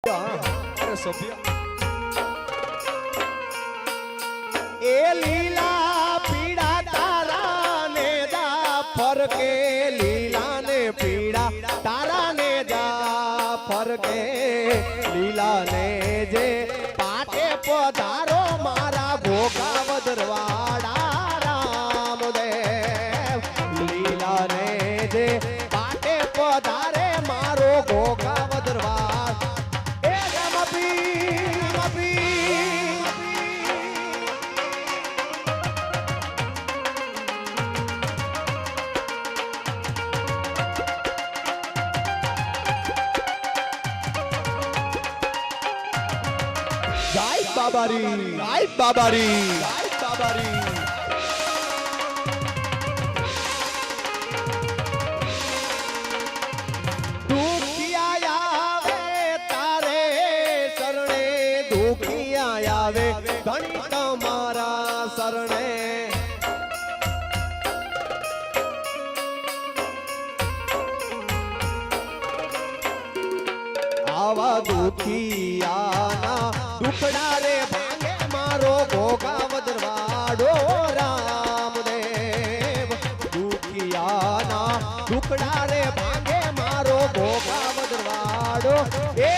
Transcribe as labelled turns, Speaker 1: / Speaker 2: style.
Speaker 1: સભ્ય
Speaker 2: એ લીલા પીડા તારા ને જા ફરકે લીલા ને પીડા તારા ને જા ફરકે લીલા ને જે પાટે પધારો મારા ઘોઘા વધરવાડા રામદેવ લીલા ને જે પાટે પધારે મારો ઘોઘા વધરવાડ એ બાબારી આય બાબારી આય બાબારી દુખિયા આવે તારે શરણે દુખિયા આવે ધણી તમારા શરણે આવા દુખિયાના દુખડા રે ભાંગે મારો ઘોઘા વધરવાડો રામદેવ દુખિયાના દુખડા રે ભાંગે મારો ઘોઘા વધરવાડો એ